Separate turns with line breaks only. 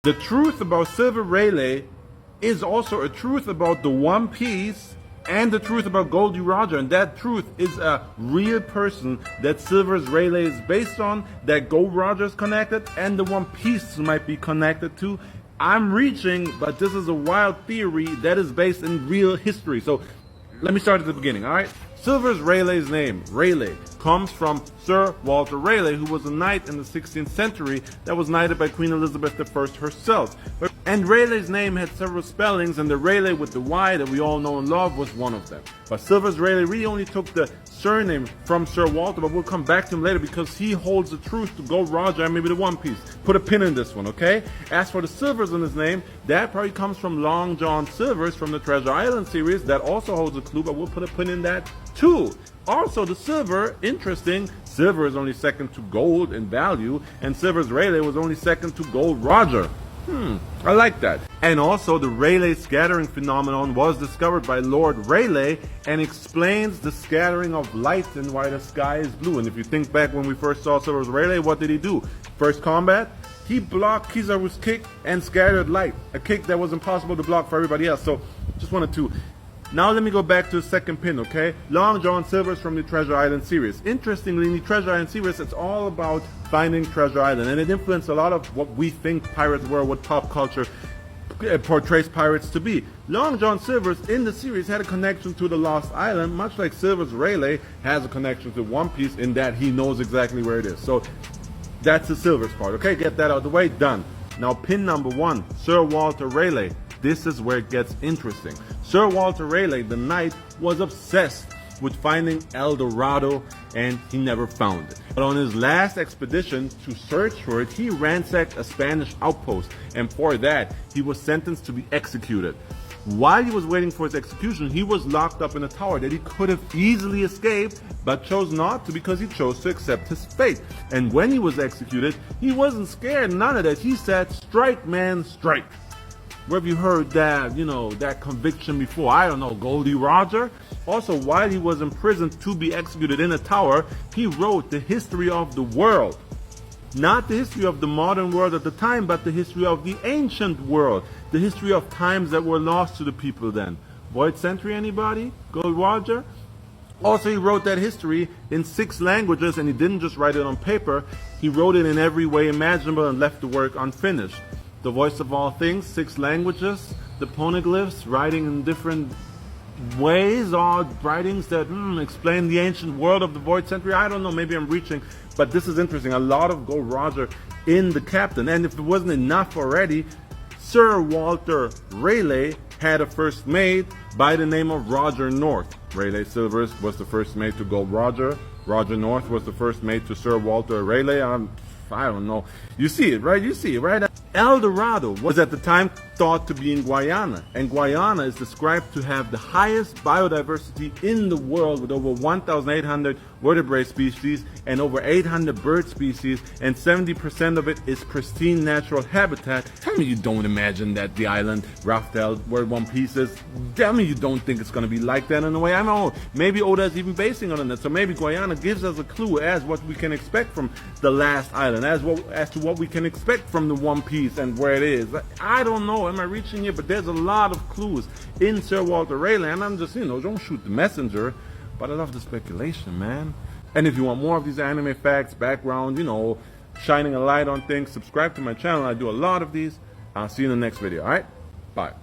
The truth about Silver Rayleigh is also a truth about the One Piece and the truth about Goldie Roger, and that truth is a real person that Silver's Rayleigh is based on, that Gold Roger is connected, and the One Piece might be connected to. I'm reaching, but this is a wild theory that is based in real history. So let me start at the beginning, all right? Silver's Rayleigh's name, Rayleigh, comes from Sir Walter Raleigh, who was a knight in the 16th century that was knighted by Queen Elizabeth I herself. And Rayleigh's name had several spellings, and the Rayleigh with the Y that we all know and love was one of them. But Silver's Rayleigh really only took the surname from Sir Walter, but we'll come back to him later because he holds the truth to Gold Roger and maybe the One Piece. Put a pin in this one, okay? As for the Silvers in his name, that probably comes from Long John Silvers from the Treasure Island series. That also holds a clue, but we'll put a pin in that too. Also, the silver, interesting, silver is only second to gold in value, and Silver's Rayleigh was only second to Gold Roger. I like that. And also, the Rayleigh scattering phenomenon was discovered by Lord Rayleigh and explains the scattering of light and why the sky is blue. And if you think back when we first saw Silver's Rayleigh, what did he do? First combat, he blocked Kizaru's kick and scattered light, a kick that was impossible to block for everybody else. So, just wanted to. Now let me go back to the second pin, okay? Long John Silvers from the Treasure Island series. Interestingly, in the Treasure Island series, it's all about finding Treasure Island, and it influenced a lot of what we think pirates were, what pop culture portrays pirates to be. Long John Silvers in the series had a connection to the Lost Island, much like Silver's Rayleigh has a connection to One Piece in that he knows exactly where it is. So that's the Silvers part, okay? Get that out of the way, done. Now pin number 1, Sir Walter Rayleigh. This is where it gets interesting. Sir Walter Rayleigh, the knight, was obsessed with finding El Dorado, and he never found it. But on his last expedition to search for it, he ransacked a Spanish outpost, and for that, he was sentenced to be executed. While he was waiting for his execution, he was locked up in a tower that he could have easily escaped, but chose not to because he chose to accept his fate. And when he was executed, he wasn't scared, none of that. He said, "Strike, man, strike." Where have you heard that, that conviction before? I don't know, Goldie Roger? Also, while he was imprisoned to be executed in a tower, he wrote the history of the world. Not the history of the modern world at the time, but the history of the ancient world. The history of times that were lost to the people then. Void Century, anybody? Gold Roger? Also, he wrote that history in 6 languages, and he didn't just write it on paper. He wrote it in every way imaginable and left the work unfinished. The voice of all things, 6 languages, the poneglyphs, writing in different ways, or writings that explain the ancient world of the Void Century. I don't know, maybe I'm reaching, but this is interesting. A lot of Gold Roger in the captain. And if it wasn't enough already, Sir Walter Rayleigh had a first mate by the name of Roger North. Rayleigh Silvers was the first mate to Gold Roger. Roger North was the first mate to Sir Walter Rayleigh. I don't know. You see it, right? You see it, right? El Dorado was at the time thought to be in Guyana, and Guyana is described to have the highest biodiversity in the world with over 1,800 vertebrate species and over 800 bird species, and 70% of it is pristine natural habitat. Tell me you don't imagine that the island Raftel, where One Piece is, tell me you don't think it's going to be like that in a way. I know, maybe Oda is even basing on it, so maybe Guyana gives us a clue as what we can expect from the last island, as to what we can expect from the One Piece and where it is. I don't know, am I reaching here? But there's a lot of clues in Sir Walter Rayleigh, and I'm just, don't shoot the messenger, but I love the speculation, man. And if you want more of these anime facts, background, shining a light on things, subscribe to my channel. I do a lot of these. I'll see you in the next video, alright? Bye.